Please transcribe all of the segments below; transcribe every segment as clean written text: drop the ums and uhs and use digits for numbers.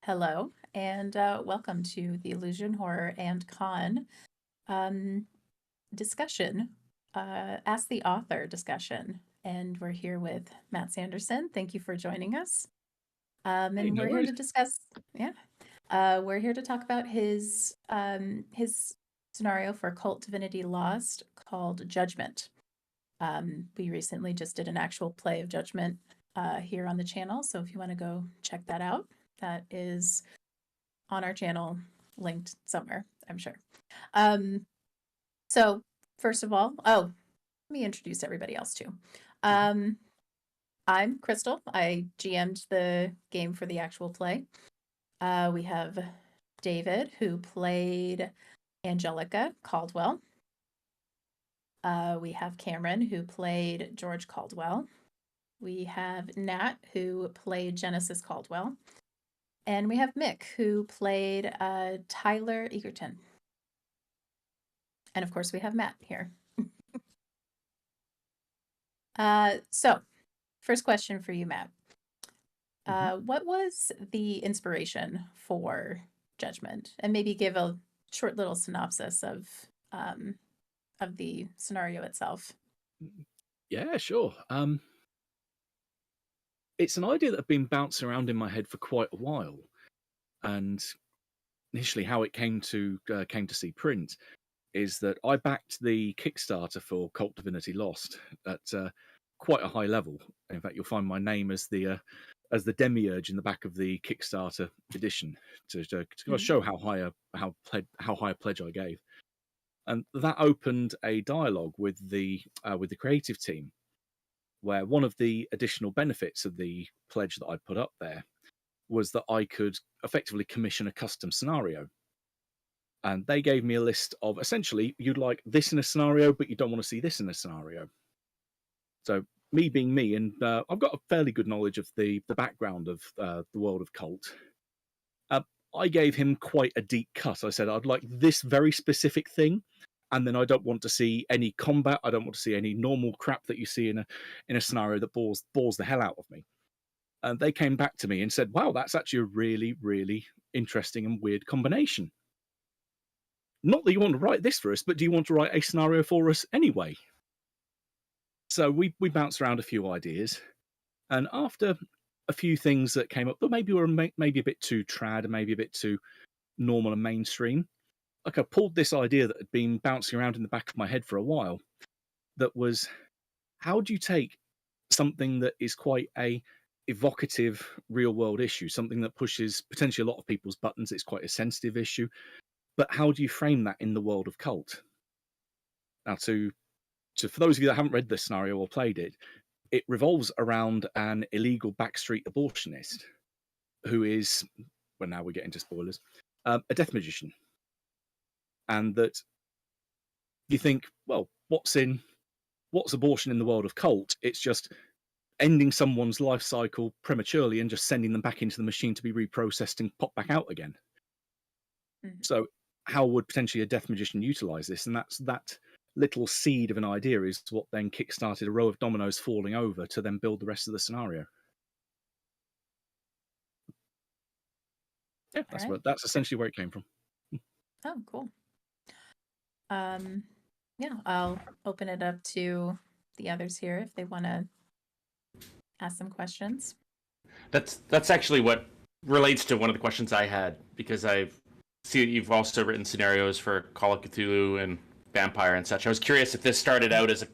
Hello, and welcome to the Illusion Horror and Con um, discussion, Ask the Author discussion. And we're here with Matt Sanderson. Thank you for joining us. Hey, And no we're here worries. to discuss, we're here to talk about his scenario for Cult Divinity Lost called Judgment. We recently just did an actual play of Judgment here on the channel, so if you want to go check that out, that is on our channel, linked somewhere, I'm sure. So first of all, let me introduce everybody else too. I'm Crystal. I GM'd the game for the actual play. We have David, who played Angelica Caldwell. We have Cameron, who played George Caldwell. We have Nat, who played Genesis Caldwell. And we have Mick, who played Tyler Egerton. And of course, we have Matt here. So, first question for you, Matt. What was the inspiration for Judgment? And maybe give a short little synopsis of the scenario itself. Yeah, sure. It's an idea that had been bouncing around in my head for quite a while, and initially, how it came to see print is that I backed the Kickstarter for Cult Divinity Lost at quite a high level. In fact, you'll find my name as the demiurge in the back of the Kickstarter edition to show how high a pledge I gave. And that opened a dialogue with the creative team, where one of the additional benefits of the pledge that I put up there was that I could effectively commission a custom scenario. And they gave me a list of, essentially, you'd like this in a scenario, but you don't want to see this in a scenario. So me being me, and I've got a fairly good knowledge of the background of the world of Cult, I gave him quite a deep cut. I said, I'd like this very specific thing, and then I don't want to see any combat. I don't want to see any normal crap that you see in a scenario that bores the hell out of me. And they came back to me and said, wow, that's actually a really, really interesting and weird combination. Not that you want to write this for us, but do you want to write a scenario for us anyway? So we bounced around a few ideas, and after a few things that came up that maybe were maybe a bit too trad and maybe a bit too normal and mainstream, like I pulled this idea that had been bouncing around in the back of my head for a while, that was, how do you take something that is quite a evocative real world issue, something that pushes potentially a lot of people's buttons, it's quite a sensitive issue, but how do you frame that in the world of Cult? Now, for those of you that haven't read this scenario or played it, it revolves around an illegal backstreet abortionist who is, well, now we get into spoilers, a death magician. And that you think, well, what's abortion in the world of Cult? It's just ending someone's life cycle prematurely and just sending them back into the machine to be reprocessed and pop back out again. Mm-hmm. So how would potentially a death magician utilize this? And that little seed of an idea is what then kickstarted a row of dominoes falling over to then build the rest of the scenario. Yeah, that's essentially where it came from. Oh, cool. Yeah, I'll open it up to the others here if they want to ask some questions. That's actually what relates to one of the questions I had, because I see that you've also written scenarios for Call of Cthulhu and Vampire and such. I was curious if this started out as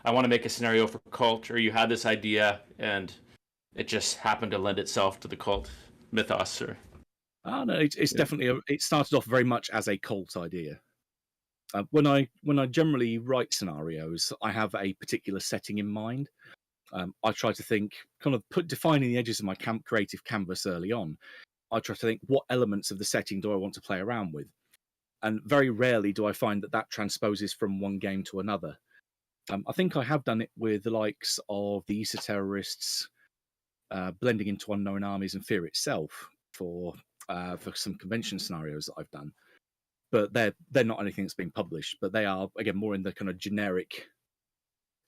I want to make a scenario for Cult, or you had this idea and it just happened to lend itself to the Cult mythos, or... Oh no, it's definitely it started off very much as a Cult idea. When I generally write scenarios, I have a particular setting in mind. I try to think, kind of defining the edges of my creative canvas early on. I try to think, what elements of the setting do I want to play around with? And very rarely do I find that transposes from one game to another. I think I have done it with the likes of the Easter terrorists, blending into Unknown Armies and Fear itself for some convention scenarios that I've done. But they're not anything that's been published, but they are, again, more in the kind of generic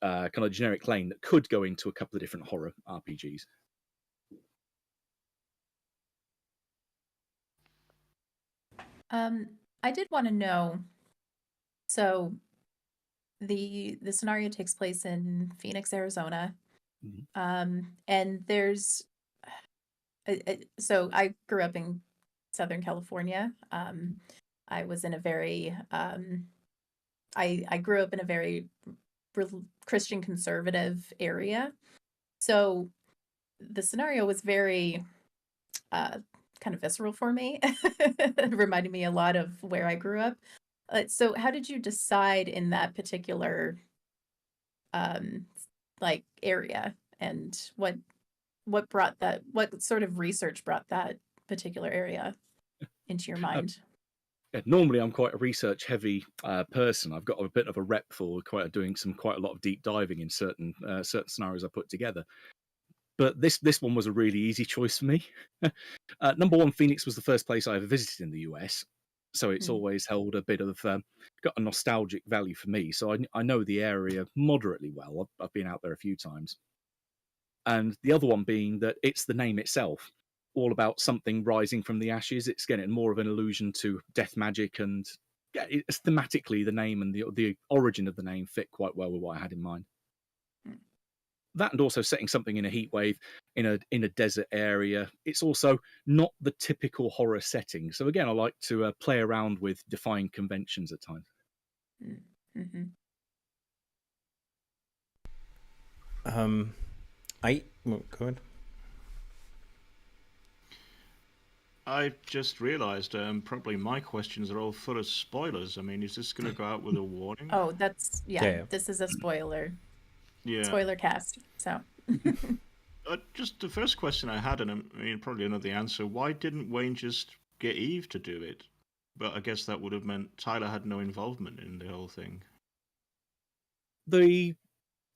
lane that could go into a couple of different horror RPGs. I did want to know. So the scenario takes place in Phoenix, Arizona, and there's so I grew up in Southern California. I was in a very I grew up in a very Christian conservative area, so the scenario was very kind of visceral for me. It reminded me a lot of where I grew up. So how did you decide in that particular um like area, and what sort of research brought that particular area into your mind? Yeah, normally I'm quite a research heavy person. I've got a bit of a rep for doing quite a lot of deep diving in certain scenarios I put together. But this one was a really easy choice for me. Number one, Phoenix was the first place I ever visited in the US, so it's always held a bit of got a nostalgic value for me. So I know the area moderately well. I've been out there a few times. And the other one being that it's the name itself, all about something rising from the ashes. It's getting more of an allusion to death magic, and yeah, it's thematically the name and the origin of the name fit quite well with what I had in mind. That, and also setting something in a heat wave in a desert area. It's also not the typical horror setting. So again, I like to play around with defying conventions at times. Mm-hmm. Go ahead. I just realised probably my questions are all full of spoilers. I mean, is this going to go out with a warning? Oh, that's Yeah. This is a spoiler. Yeah. Spoiler cast. So just the first question I had, and I mean, probably know the answer. Why didn't Wayne just get Eve to do it? But I guess that would have meant Tyler had no involvement in the whole thing. The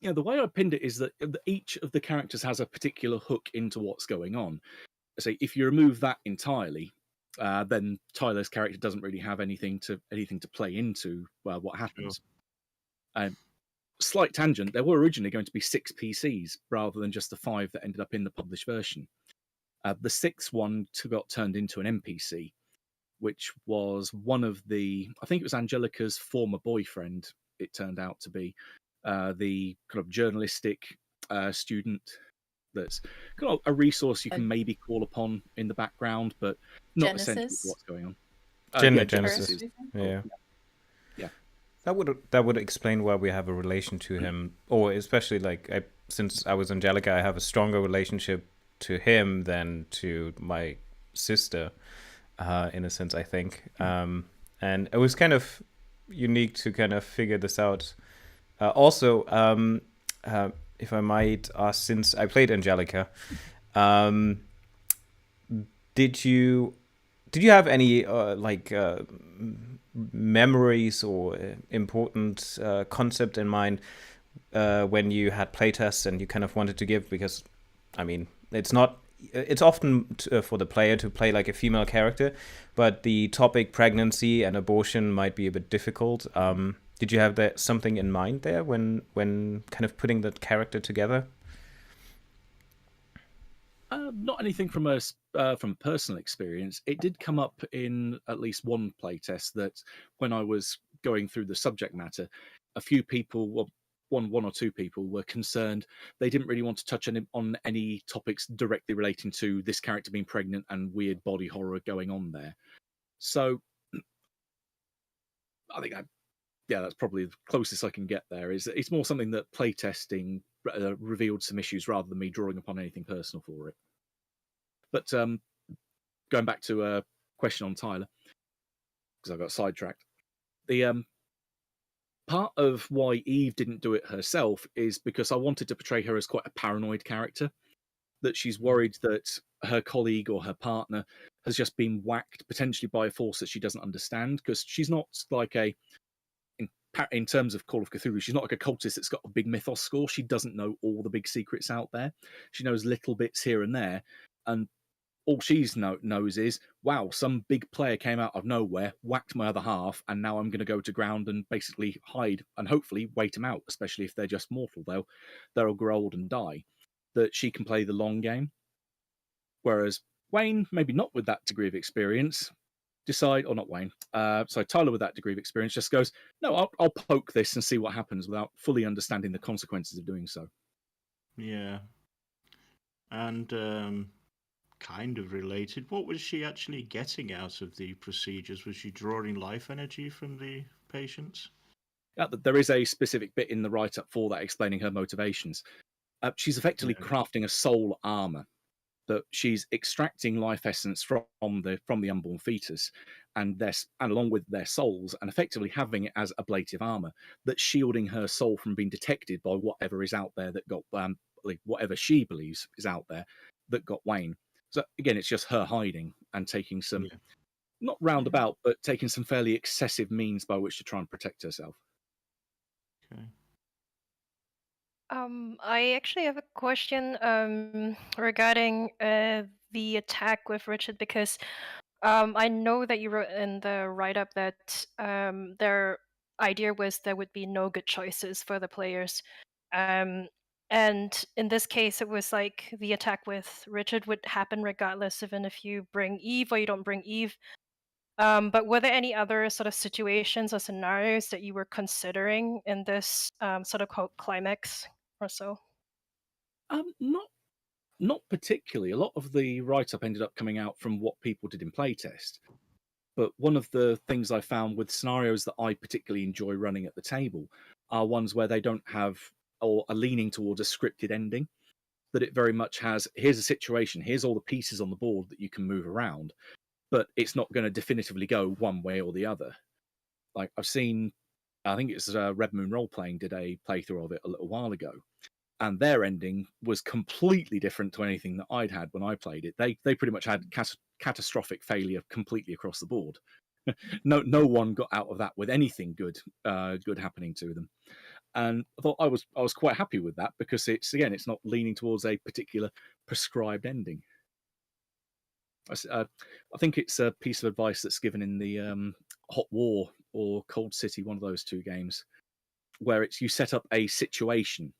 way I pinned it is that each of the characters has a particular hook into what's going on. So if you remove that entirely, then Tyler's character doesn't really have anything to play into what happens. Sure. Slight tangent, there were originally going to be 6 PCs rather than just the 5 that ended up in the published version. The 6th one got turned into an NPC, which was one of I think it was Angelica's former boyfriend, it turned out to be, the kind of journalistic student that's kind of a resource you can maybe call upon in the background, but not essential to what's going on. Genesis. Yeah. That would explain why we have a relation to him, or especially since I was Angelica, I have a stronger relationship to him than to my sister, in a sense, I think. And it was kind of unique to kind of figure this out. Also, if I might ask, since I played Angelica, did you have any memories or important concept in mind when you had playtests and you kind of wanted to give? Because I mean, it's often for the player to play like a female character, but the topic pregnancy and abortion might be a bit difficult. Did you have something in mind there when kind of putting that character together? Not anything from personal experience. It did come up in at least one playtest that when I was going through the subject matter, a few people, well, one or two people were concerned. They didn't really want to touch on any topics directly relating to this character being pregnant and weird body horror going on there. So I think that's probably the closest I can get there. It's more something that playtesting revealed some issues rather than me drawing upon anything personal for it. But going back to a question on Tyler, because I got sidetracked. The part of why Eve didn't do it herself is because I wanted to portray her as quite a paranoid character, that she's worried that her colleague or her partner has just been whacked potentially by a force that she doesn't understand, because she's not like in terms of Call of Cthulhu, she's not like a cultist that's got a big mythos score. She doesn't know all the big secrets out there. She knows little bits here and there, and all she knows is, wow, some big player came out of nowhere, whacked my other half, and now I'm going to go to ground and basically hide and hopefully wait them out, especially if they're just mortal. They'll grow old and die. That she can play the long game. Whereas Wayne, maybe not with that degree of experience, decide, or not Wayne, so Tyler with that degree of experience just goes, no, I'll poke this and see what happens without fully understanding the consequences of doing so. Yeah. And kind of related, what was she actually getting out of the procedures? Was she drawing life energy from the patients? There is a specific bit in the write-up for that explaining her motivations. She's effectively Yeah. crafting a soul armor, that she's extracting life essence from the unborn fetus, and along with their souls, and effectively having it as ablative armor that's shielding her soul from being detected by whatever is out there that got whatever she believes is out there that got Wayne. So again, it's just her hiding and taking some not roundabout, but taking some fairly excessive means by which to try and protect herself. Okay. I actually have a question regarding the attack with Richard, because I know that you wrote in the write-up that their idea was there would be no good choices for the players. And in this case, it was like the attack with Richard would happen regardless, even if you bring Eve or you don't bring Eve. But were there any other sort of situations or scenarios that you were considering in this sort of climax or so? Not particularly. A lot of the write-up ended up coming out from what people did in playtest. But one of the things I found with scenarios that I particularly enjoy running at the table are ones where they don't have or are leaning towards a scripted ending. That it very much has, here's a situation, here's all the pieces on the board that you can move around, but it's not going to definitively go one way or the other. Like I've seen, I think it's Red Moon Roleplaying did a playthrough of it a little while ago, and their ending was completely different to anything that I'd had when I played it. They pretty much had catastrophic failure completely across the board. No one got out of that with anything good happening to them. And I thought I was quite happy with that, because it's not leaning towards a particular prescribed ending. I think it's a piece of advice that's given in the Hot War or Cold City, one of those two games, where it's you set up a situation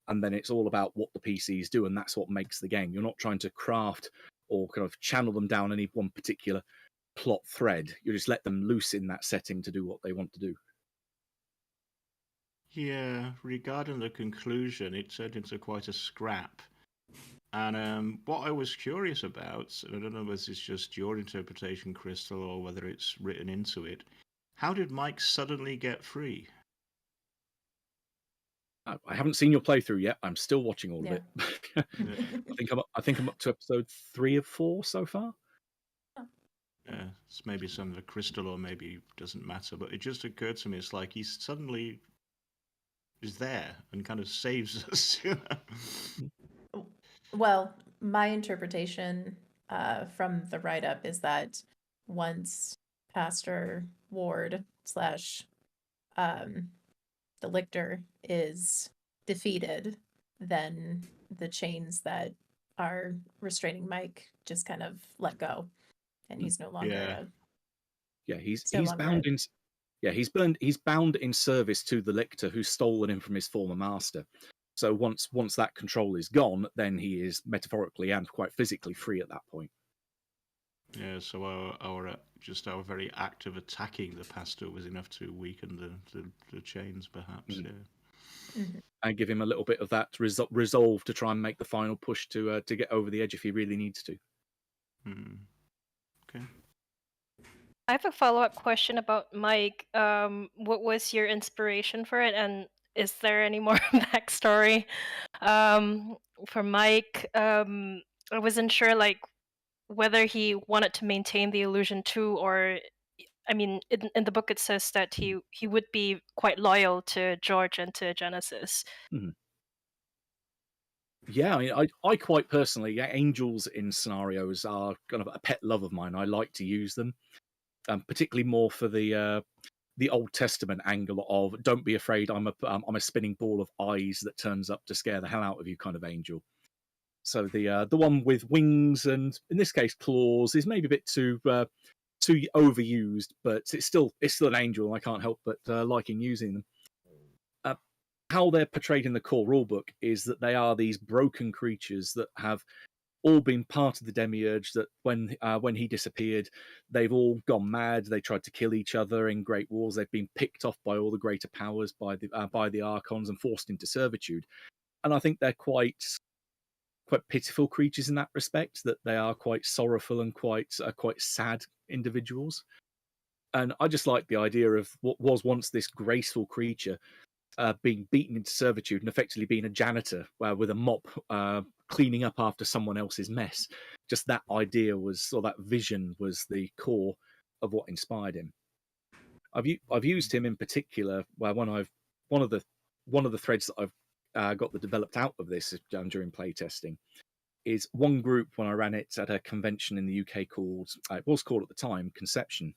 and then it's all about what the PCs do, and that's what makes the game. You're not trying to craft or kind of channel them down any one particular plot thread. You just let them loose in that setting to do what they want to do. Yeah, regarding the conclusion, it turned into quite a scrap. And what I was curious about, and I don't know whether it's just your interpretation, Crystal, or whether it's written into it, how did Mike suddenly get free? I haven't seen your playthrough yet. I'm still watching all of it. I think I'm up to episode 3 of 4 so far. Yeah, it's maybe some of the Crystal, or maybe it doesn't matter. But it just occurred to me, it's like he suddenly is there and kind of saves us. Well, my interpretation from the write-up is that once Pastor Ward slash the lictor is defeated, then the chains that are restraining Mike just kind of let go, and he's no longer he's bound in service to the lictor who's stolen him from his former master. So once that control is gone, then he is metaphorically and quite physically free at that point. Yeah, so our very act of attacking the pastor was enough to weaken the chains, perhaps. Yeah. And give him a little bit of that resolve to try and make the final push to get over the edge if he really needs to. Okay. I have a follow-up question about Mike. What was your inspiration for it, and is there any more backstory for Mike? I wasn't sure, like, whether he wanted to maintain the illusion too, or I mean, in the book it says that he would be quite loyal to George and to Genesis. Yeah, I mean, I quite personally, angels in scenarios are kind of a pet love of mine. I like to use them, particularly more for the Old Testament angle of "Don't be afraid, I'm a spinning ball of eyes that turns up to scare the hell out of you" kind of angel. So the one with wings and in this case claws is maybe a bit too overused, but it's still an angel, and I can't help but liking using them. How they're portrayed in the core rulebook is that they are these broken creatures that have all been part of the Demiurge, that when he disappeared, they've all gone mad. They tried to kill each other in great wars. They've been picked off by all the greater powers, by the Archons, and forced into servitude. And I think they're quite pitiful creatures in that respect, that they are quite sorrowful and quite sad individuals. And I just like the idea of what was once this graceful creature being beaten into servitude and effectively being a janitor with a mop, cleaning up after someone else's mess. Just that idea that vision was the core of what inspired him. I've used him in particular one of the threads that I've got that developed out of this during playtesting is one group when I ran it at a convention in the UK called, it was called at the time, Conception.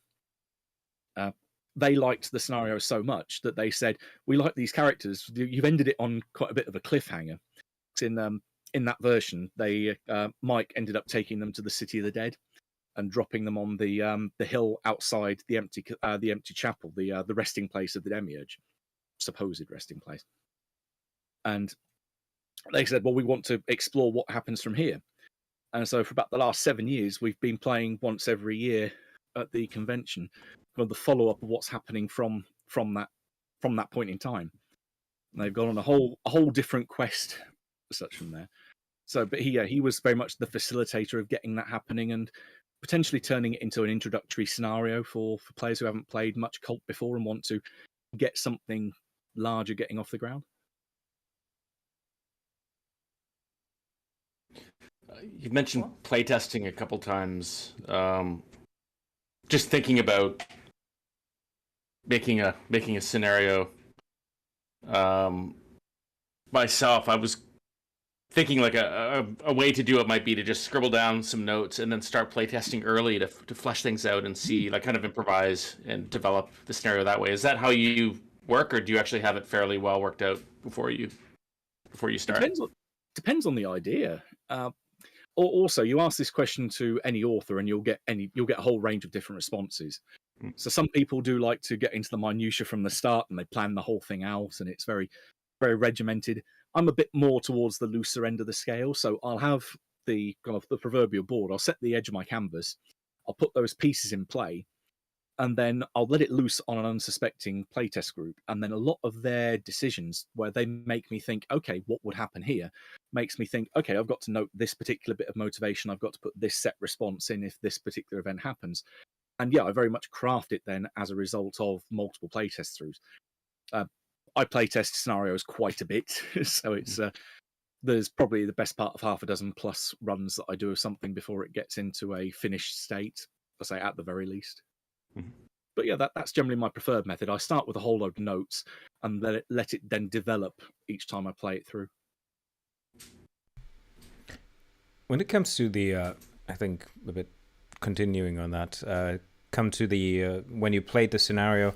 They liked the scenario so much that they said, "We like these characters. You've ended it on quite a bit of a cliffhanger." In that version, Mike ended up taking them to the City of the Dead and dropping them on the hill outside the empty chapel, the resting place of the Demiurge, supposed resting place. And they said, "Well, we want to explore what happens from here." And so for about the last 7 years, we've been playing once every year at the convention, the follow-up of what's happening from that point in time. And they've gone on a whole different quest such from there. So, but he was very much the facilitator of getting that happening and potentially turning it into an introductory scenario for players who haven't played much Cult before and want to get something larger getting off the ground. You mentioned playtesting a couple times. Just thinking about making a scenario myself, I was thinking like a way to do it might be to just scribble down some notes and then start playtesting early to flesh things out and see, like, kind of improvise and develop the scenario that way. Is that how you work, or do you actually have it fairly well worked out before you start? Depends on the idea. Also, you ask this question to any author, and you'll get a whole range of different responses. So some people do like to get into the minutiae from the start, and they plan the whole thing out, and it's very, very regimented. I'm a bit more towards the looser end of the scale, so I'll have the proverbial board. I'll set the edge of my canvas. I'll put those pieces in play, and then I'll let it loose on an unsuspecting playtest group. And then a lot of their decisions, where they make me think, okay, what would happen here, makes me think, okay, I've got to note this particular bit of motivation. I've got to put this set response in if this particular event happens. And yeah, I very much craft it then as a result of multiple playtest throughs. I playtest scenarios quite a bit, so it's there's probably the best part of half a dozen plus runs that I do of something before it gets into a finished state, I say at the very least. Mm-hmm. But yeah, that's generally my preferred method. I start with a whole load of notes and let it then develop each time I play it through. When it comes to the, I think a bit continuing on that, come to the when you played the scenario,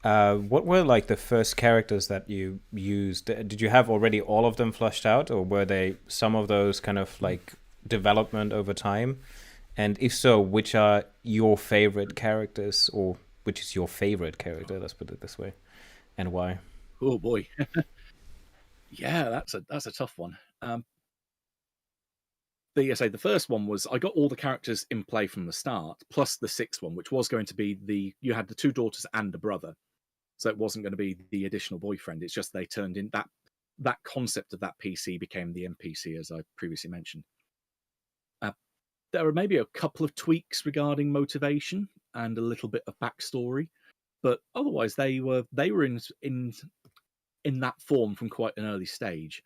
what were like the first characters that you used? Did you have already all of them flushed out, or were they some of those kind of like development over time? And if so, which are your favorite characters, or which is your favorite character? Let's put it this way, and why? Oh boy, yeah, that's a tough one. The first one was I got all the characters in play from the start, plus the sixth one, which was going to be you had the two daughters and a brother, so it wasn't going to be the additional boyfriend. It's just they turned in that concept of that PC became the NPC, as I previously mentioned. There are maybe a couple of tweaks regarding motivation and a little bit of backstory, but otherwise they were in that form from quite an early stage.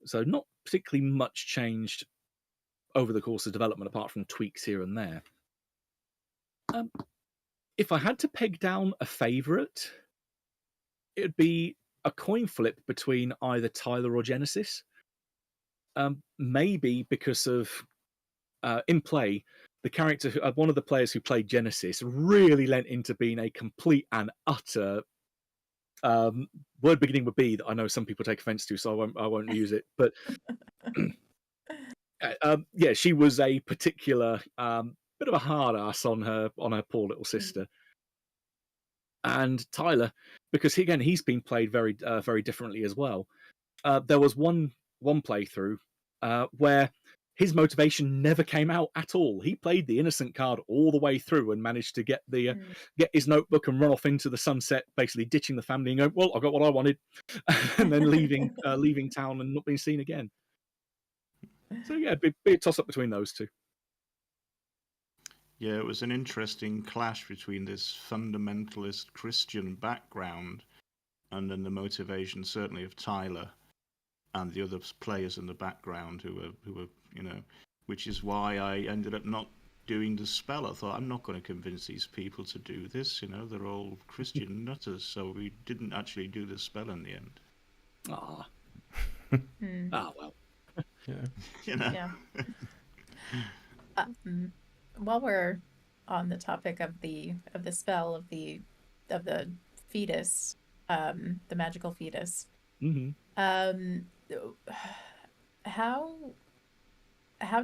So not particularly much changed over the course of development, apart from tweaks here and there. If I had to peg down a favourite, it would be a coin flip between either Tyler or Genesis. Maybe because of in play, the character, one of the players who played Genesis, really lent into being a complete and utter word beginning with B that I know some people take offence to, so I won't use it. But yeah, she was a particular bit of a hard ass on her poor little sister. And Tyler, because he's been played very very differently as well. There was one playthrough where his motivation never came out at all. He played the innocent card all the way through and managed to get get his notebook and run off into the sunset, basically ditching the family and going, "Well, I got what I wanted," and then leaving town and not being seen again. So yeah, be a toss up between those two. Yeah, it was an interesting clash between this fundamentalist Christian background and then the motivation, certainly, of Tyler and the other players in the background who were, which is why I ended up not doing the spell. I thought, I'm not going to convince these people to do this. They're all Christian nutters, so we didn't actually do the spell in the end. Ah, well. Yeah. While we're on the topic of the spell of the fetus, the magical fetus, how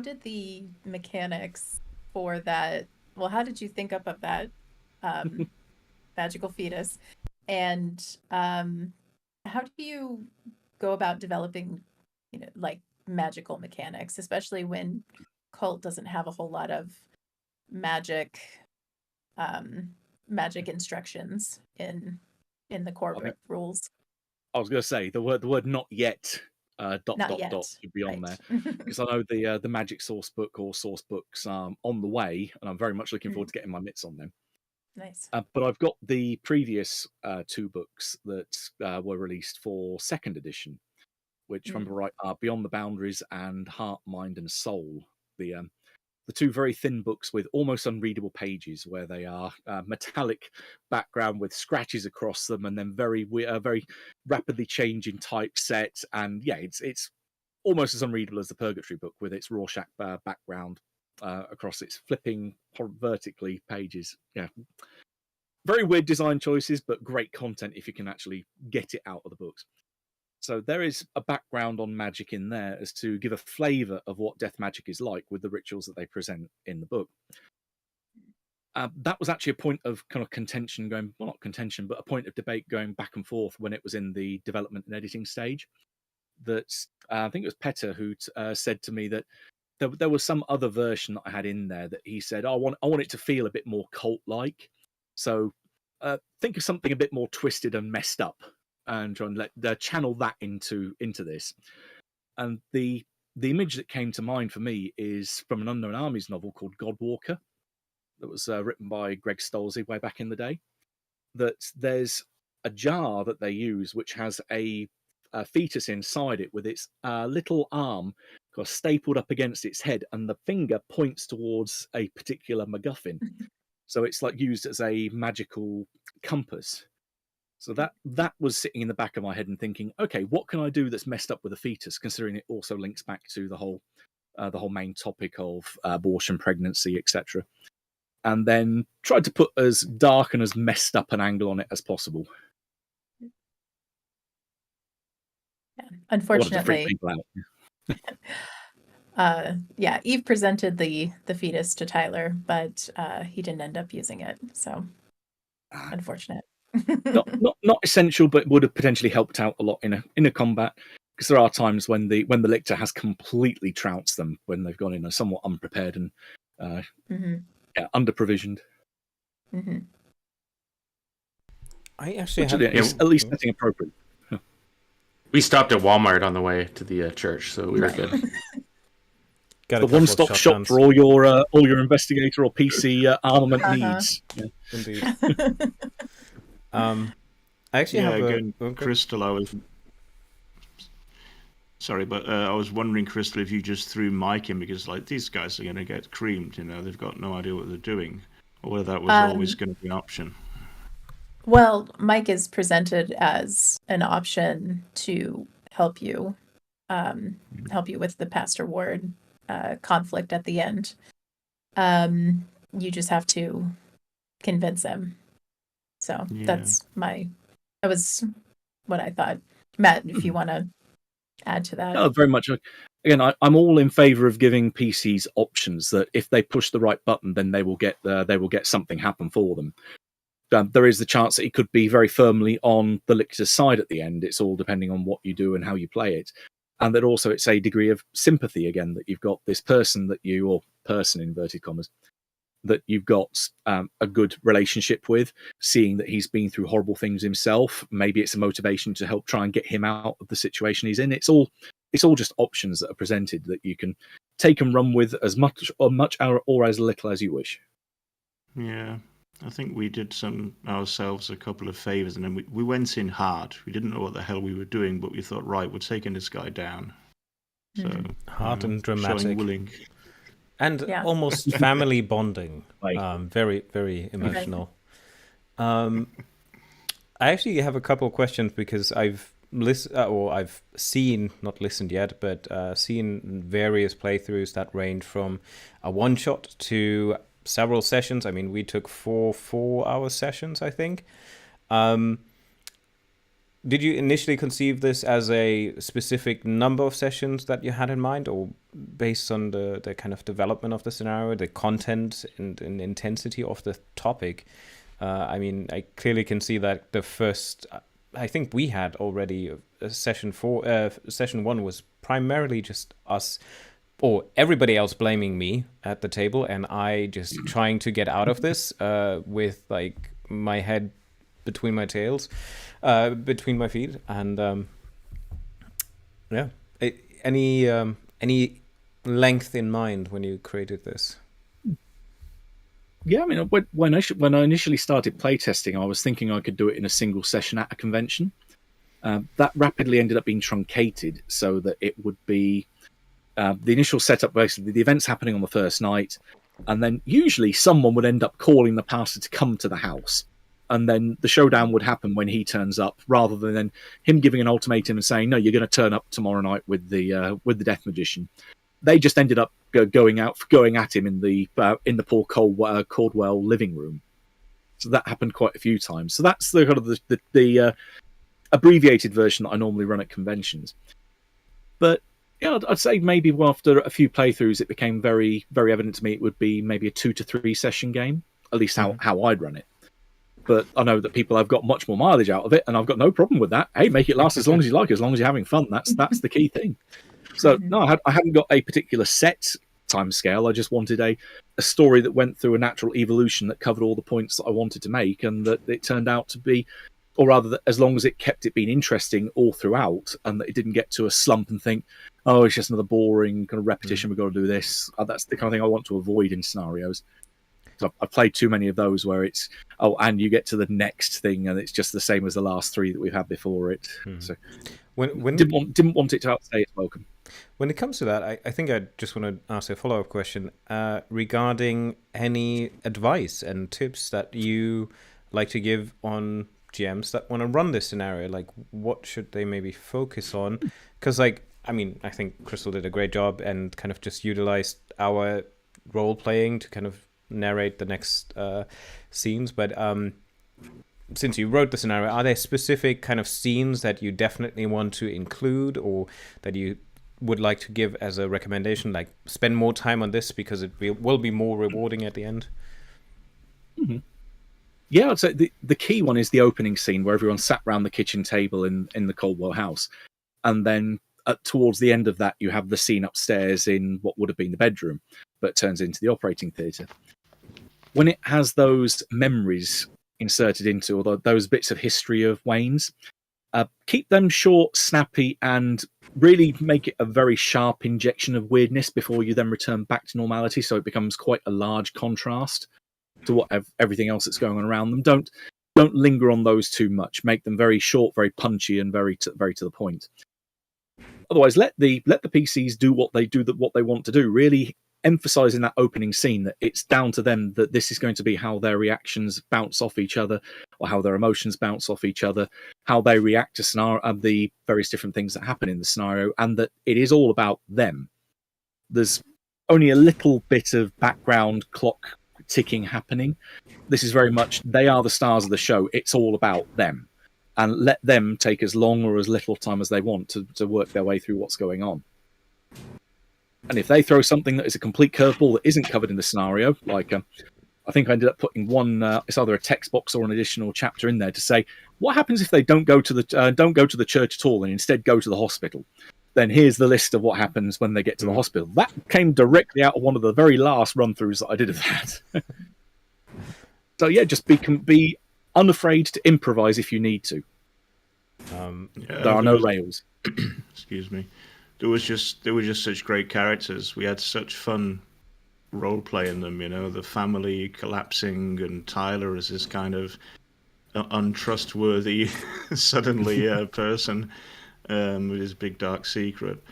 did the mechanics for that? Well, how did you think up of that magical fetus, and how do you go about developing, like magical mechanics, especially when Kult doesn't have a whole lot of magic instructions in the core rules? I was going to say the word "not yet." Not yet. Should be on there, because I know the magic source book or source books on the way, and I'm very much looking forward to getting my mitts on them. Nice. But I've got the previous 2 books that were released for 2nd edition, which, remember right, are Beyond the Boundaries and Heart, Mind, and Soul. The 2 very thin books with almost unreadable pages, where they are metallic background with scratches across them, and then very rapidly changing typeset. And yeah, it's almost as unreadable as the Purgatory book with its Rorschach background across its flipping vertically pages. Yeah, very weird design choices, but great content if you can actually get it out of the books. So there is a background on magic in there as to give a flavour of what death magic is like with the rituals that they present in the book. That was actually a point of kind of contention well, not contention, but a point of debate going back and forth when it was in the development and editing stage. That I think it was Petter who said to me that there was some other version that I had in there that he said, I want it to feel a bit more cult-like. So think of something a bit more twisted and messed up, and try and channel that into this. And the image that came to mind for me is from an Unknown Armies novel called Godwalker that was written by Greg Stolze way back in the day. That there's a jar that they use which has a fetus inside it with its little arm stapled up against its head, and the finger points towards a particular MacGuffin. So it's like used as a magical compass. So that was sitting in the back of my head and thinking, okay, what can I do that's messed up with a fetus, considering it also links back to the whole main topic of abortion, pregnancy, etc. And then tried to put as dark and as messed up an angle on it as possible. Yeah, unfortunately, Eve presented the fetus to Tyler, but he didn't end up using it. So unfortunate. not essential, but would have potentially helped out a lot in a combat, because there are times when the lictor has completely trounced them when they've gone in somewhat unprepared and under provisioned. I actually at least setting appropriate. We stopped at Walmart on the way to the church, so we were good. The one-stop shop for all your investigator or PC armament needs. Yeah. Indeed. I actually have Crystal. I was wondering, Crystal, if you just threw Mike in because these guys are going to get creamed. They've got no idea what they're doing, or whether that was always going to be an option. Well, Mike is presented as an option to help you with the Pastor Ward conflict at the end. You just have to convince him. So that was what I thought. Matt, if you want to add to that. Oh, very much. Again, I'm all in favour of giving PCs options that if they push the right button, then they will get something happen for them. There is the chance that it could be very firmly on the lictor's side at the end. It's all depending on what you do and how you play it. and that also it's a degree of sympathy again, that you've got this person that you, or person in inverted commas, that you've got a good relationship with, seeing that he's been through horrible things himself. Maybe it's a motivation to help try and get him out of the situation he's in. It's all just options that are presented that you can take and run with as much or as little as you wish. Yeah, I think we did ourselves a couple of favors, and then we went in hard. We didn't know what the hell we were doing, but we thought, right, we're taking this guy down. So hard and dramatic, showing willing, and almost family bonding. Very, very emotional. I actually have a couple of questions because I've seen, not listened yet, but seen various playthroughs that range from a one-shot to several sessions. I mean, we took 4-hour sessions, I think. Did you initially conceive this as a specific number of sessions that you had in mind, or based on the kind of development of the scenario, the content and intensity of the topic? I mean, I clearly can see that the first, I think we had already session 1 was primarily just us, or everybody else blaming me at the table, and I just trying to get out of this with like my head between my between my feet, and any length in mind when you created this? Yeah, I mean, when I initially started playtesting, I was thinking I could do it in a single session at a convention. That rapidly ended up being truncated so that it would be the initial setup. Basically, the event's happening on the first night, and then usually someone would end up calling the pastor to come to the house, and then the showdown would happen when he turns up, rather than him giving an ultimatum and saying, "No, you're going to turn up tomorrow night with the death magician." They just ended up going at him in the Paul Caldwell living room. So that happened quite a few times. So that's the kind of the abbreviated version that I normally run at conventions. But yeah, I'd say maybe after a few playthroughs, it became very, very evident to me it would be maybe a 2 to 3 session game, at least how I'd run it. But I know that people have got much more mileage out of it, and I've got no problem with that. Hey, make it last as long as you like, as long as you're having fun. That's the key thing. So no, I hadn't got a particular set time scale. I just wanted a story that went through a natural evolution that covered all the points that I wanted to make, and that it turned out to be, or rather, that as long as it kept it being interesting all throughout, and that it didn't get to a slump and think, oh, it's just another boring kind of repetition. We've got to do this. That's the kind of thing I want to avoid in scenarios. So I've played too many of those where it's, oh, and you get to the next thing, and it's just the same as the last 3 that we've had before it. So didn't want it to outstay its welcome. When it comes to that, I think I just want to ask a follow-up question regarding any advice and tips that you like to give on GMs that want to run this scenario. Like, what should they maybe focus on? Because, like, I mean, I think Crystal did a great job and kind of just utilized our role-playing to kind of narrate the next scenes. But since you wrote the scenario, are there specific kind of scenes that you definitely want to include, or that you would like to give as a recommendation, like spend more time on this because it will be more rewarding at the end? Mm-hmm. Yeah, I'd say the key one is the opening scene where everyone sat around the kitchen table in the Caldwell house, and then towards the end of that you have the scene upstairs in what would have been the bedroom but turns into the operating theatre. When it has those memories inserted into, or those bits of history of Wayne's, keep them short, snappy, and really make it a very sharp injection of weirdness before you then return back to normality, so it becomes quite a large contrast to everything else that's going on around them. Don't linger on those too much. Make them very short, very punchy, and very to the point. Otherwise, let the PCs do what they want to do. Really emphasizing that opening scene that it's down to them, that this is going to be how their reactions bounce off each other, or how their emotions bounce off each other, how they react to scenario, the various different things that happen in the scenario, and that it is all about them. There's only a little bit of background clock ticking happening. This is very much, they are the stars of the show. It's all about them, and let them take as long or as little time as they want to work their way through what's going on. And if they throw something that is a complete curveball that isn't covered in the scenario, like I think I ended up putting one, it's either a text box or an additional chapter in there to say, what happens if they don't go to the church at all and instead go to the hospital? then here's the list of what happens when they get to the hospital. That came directly out of one of the very last run-throughs that I did of that. So yeah, just be unafraid to improvise if you need to. There are no rails. Excuse me. There were just such great characters. We had such fun role playing them. The family collapsing, and Tyler as this kind of untrustworthy, suddenly person with his big dark secret.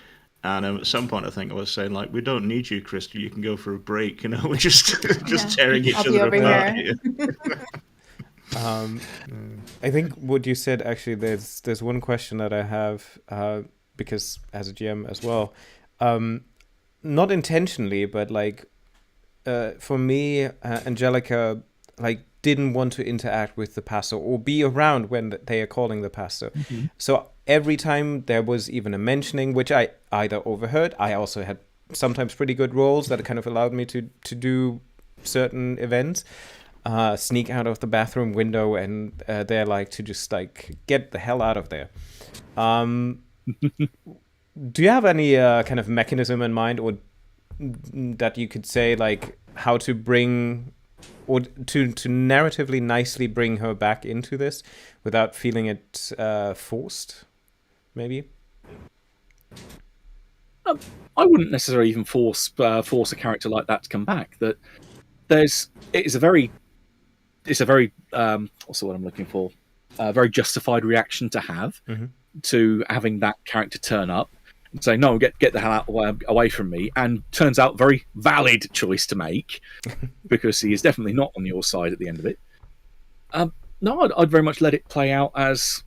And at some point, I think I was saying, like, we don't need you, Crystal. You can go for a break. We're just tearing each other apart here. I think what you said, actually, there's one question that I have, because as a GM as well, not intentionally, but like for me, Angelica didn't want to interact with the pastor or be around when they are calling the pastor. Mm-hmm. So every time there was even a mentioning, which I either overheard, I also had sometimes pretty good roles that kind of allowed me to do certain events. Sneak out of the bathroom window, and they're like to just get the hell out of there. Do you have any kind of mechanism in mind, or that you could say how to bring, or to narratively nicely bring her back into this without feeling it forced? Maybe. I wouldn't necessarily even force a character like that to come back. That it's a very what's the word I'm looking for? A very justified reaction to have to having that character turn up and say, "No, get the hell out away from me," and turns out very valid choice to make because he is definitely not on your side at the end of it. No, I'd very much let it play out as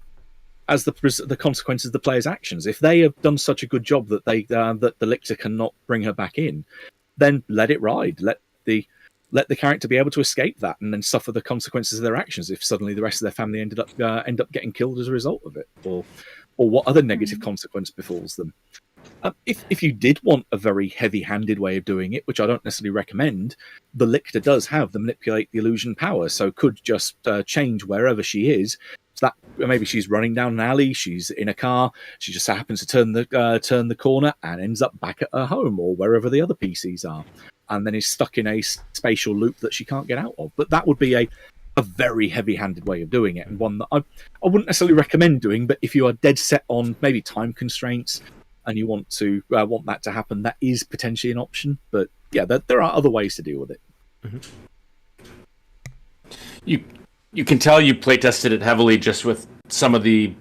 the consequences of the player's actions. If they have done such a good job that that the lictor cannot bring her back in, then let it ride. Let the character be able to escape that and then suffer the consequences of their actions if suddenly the rest of their family end up getting killed as a result of it, or what other negative consequence befalls them. If you did want a very heavy-handed way of doing it, which I don't necessarily recommend, the lictor does have the manipulate the illusion power, so could just change wherever she is. So that maybe she's running down an alley, she's in a car, she just happens to turn the corner and ends up back at her home or wherever the other PCs are, and then is stuck in a spatial loop that she can't get out of. But that would be a very heavy-handed way of doing it, and one that I wouldn't necessarily recommend doing. But if you are dead set on maybe time constraints and you want that to happen, that is potentially an option. But yeah, there are other ways to deal with it. Mm-hmm. You can tell you playtested it heavily just with some of the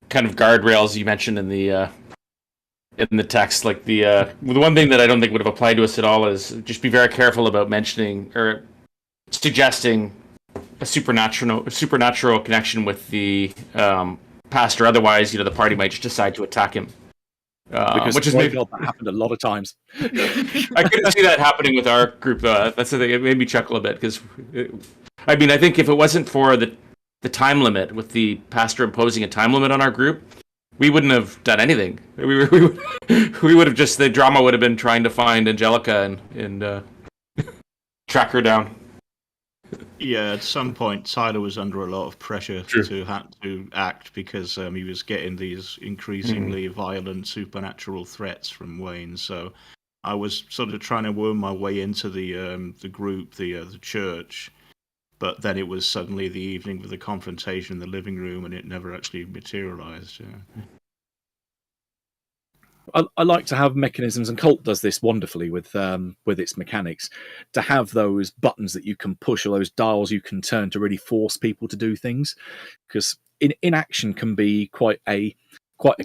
kind of guardrails you mentioned in the text. Like the one thing that I don't think would have applied to us at all is just be very careful about mentioning or suggesting a supernatural connection with the pastor. Otherwise, the party might just decide to attack him. Which is maybe that happened a lot of times. I couldn't see that happening with our group. That's the thing. It made me chuckle a bit because, I think if it wasn't for the time limit, with the pastor imposing a time limit on our group, we wouldn't have done anything. We would have just, the drama would have been trying to find Angelica and track her down. Yeah, at some point, Tyler was under a lot of pressure to have to act because he was getting these increasingly violent supernatural threats from Wayne. So I was sort of trying to worm my way into the group, the church, but then it was suddenly the evening with the confrontation in the living room, and it never actually materialized. Yeah. I like to have mechanisms, and Kult does this wonderfully with its mechanics, to have those buttons that you can push or those dials you can turn to really force people to do things, because inaction can be quite a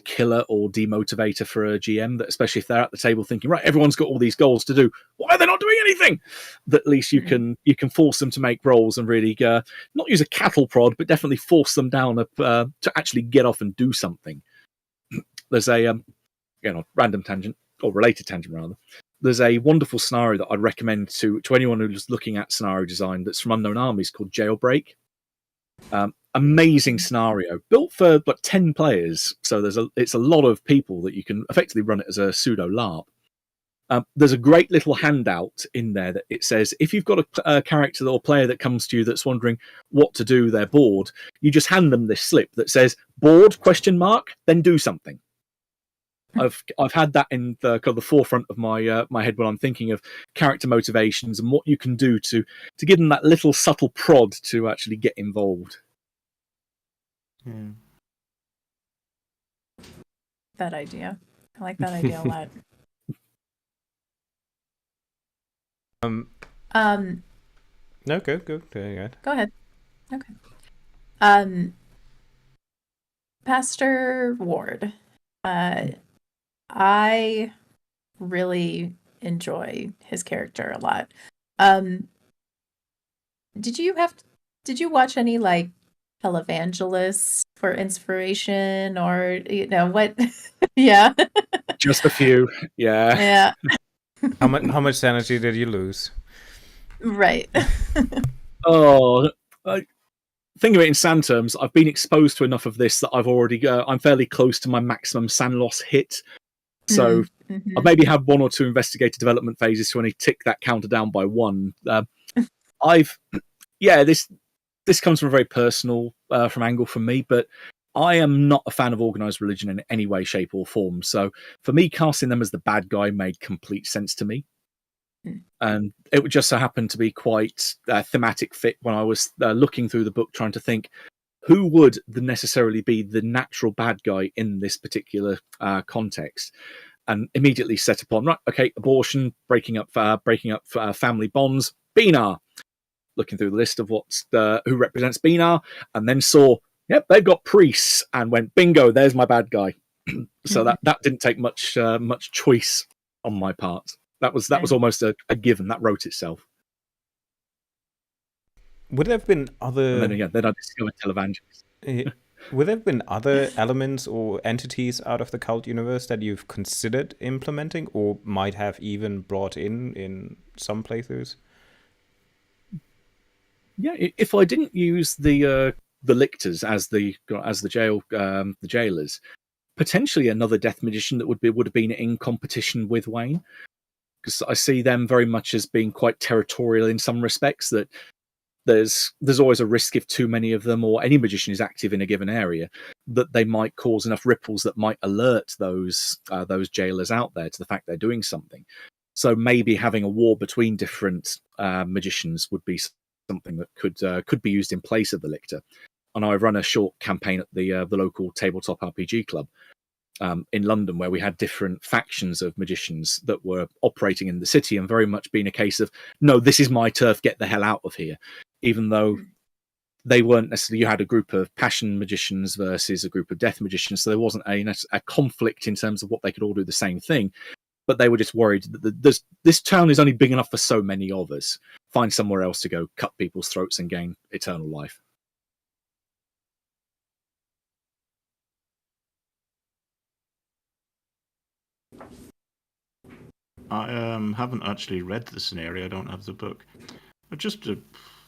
killer or demotivator for a GM, that especially if they're at the table thinking, right, everyone's got all these goals to do, why are they not doing anything? That at least you can force them to make rolls and really not use a cattle prod, but definitely force them down to actually get off and do something. There's a random tangent, or related tangent rather. There's a wonderful scenario that I'd recommend to anyone who's looking at scenario design that's from Unknown Armies called Jailbreak. Amazing scenario, built for 10 players, so it's a lot of people that you can effectively run it as a pseudo LARP. There's a great little handout in there that it says, if you've got a character or player that comes to you that's wondering what to do, they're bored, you just hand them this slip that says, bored, ? Then do something. I've had that in the kind of the forefront of my my head when I'm thinking of character motivations and what you can do to give them that little subtle prod to actually get involved. Yeah. That idea. I like that idea a lot. No, go ahead. Go ahead. Okay. Pastor Ward, I really enjoy his character a lot. Did you watch any like televangelists for inspiration, or what? Yeah. Just a few, yeah. Yeah. How much sanity did you lose? Right. Think of it in sand terms. I've been exposed to enough of this that I'm fairly close to my maximum sand loss hit. So Mm-hmm. I've maybe had one or two investigator development phases to only tick that counter down by one. This comes from a very personal from angle from me, but I am not a fan of organized religion in any way, shape, or form. So for me, casting them as the bad guy made complete sense to me. And it would just so happen to be quite a thematic fit when I was looking through the book, trying to think who would necessarily be the natural bad guy in this particular context, and immediately set upon, right, okay, abortion, breaking up family bonds, Benar. Looking through the list of who represents Benar, and then saw, yep, they've got priests, and went, bingo, there's my bad guy. So that didn't take much choice on my part. That was almost a given. That wrote itself. Would there have been other? And then I discovered televangelists. Would there have been other elements or entities out of the cult universe that you've considered implementing, or might have even brought in some playthroughs? Yeah, if I didn't use the lictors as the jailers, potentially another death magician that would have been in competition with Wayne, because I see them very much as being quite territorial in some respects. That there's always a risk if too many of them or any magician is active in a given area that they might cause enough ripples that might alert those jailers out there to the fact they're doing something. So maybe having a war between different magicians would be something that could be used in place of the lictor. And I've run a short campaign at the local tabletop RPG club in London, where we had different factions of magicians that were operating in the city, and very much being a case of, no, this is my turf, get the hell out of here. Even though they weren't necessarily, you had a group of passion magicians versus a group of death magicians, so there wasn't a conflict in terms of what they could all do the same thing. But they were just worried that this town is only big enough for so many of us. Find somewhere else to go cut people's throats and gain eternal life. I haven't actually read the scenario. I don't have the book. But just a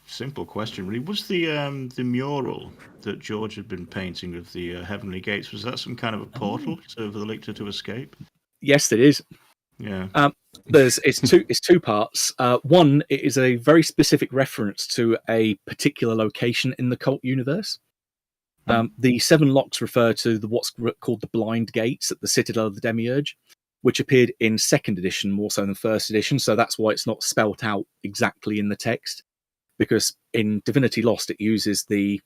simple question, really. Was the mural that George had been painting of the Heavenly Gates, was that some kind of a portal for the lictor to escape? Yes, it is. Yeah. It's two parts. One, it is a very specific reference to a particular location in the cult universe. The 7 locks refer to what's called the Blind Gates at the Citadel of the Demiurge, which appeared in 2nd edition more so than 1st edition. So that's why it's not spelt out exactly in the text, because in Divinity Lost it uses the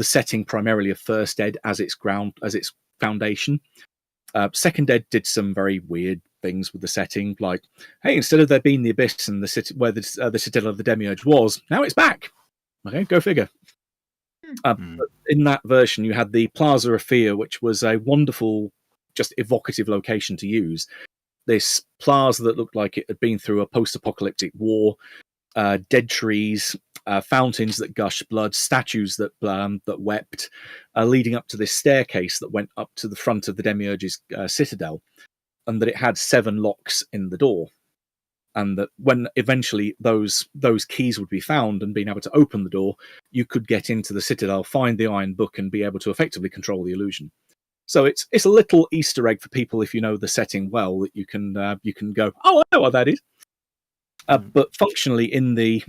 setting primarily of 1st ed as its foundation. 2nd ed did some very weird things with the setting, like, hey, instead of there being the abyss and the city where the Citadel of the Demiurge was, now it's back. Okay, go figure. But in that version, you had the Plaza of Fear, which was a wonderful, just evocative location to use. This plaza that looked like it had been through a post-apocalyptic war, dead trees, fountains that gushed blood, statues that wept, leading up to this staircase that went up to the front of the Demiurge's citadel, and that it had 7 locks in the door. And that when eventually those keys would be found and being able to open the door, you could get into the citadel, find the Iron Book, and be able to effectively control the illusion. So it's a little Easter egg for people if you know the setting well, that you can go, oh, I know what that is. But functionally, in the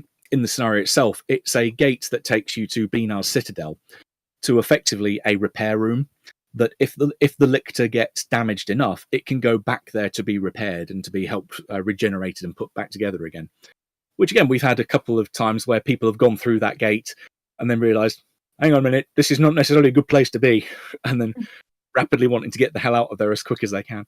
scenario itself, it's a gate that takes you to Benar's citadel, to effectively a repair room that if the lictor gets damaged enough, it can go back there to be repaired and to be helped regenerated and put back together again. Which again, we've had a couple of times where people have gone through that gate and then realised, hang on a minute, this is not necessarily a good place to be, and then rapidly wanting to get the hell out of there as quick as they can.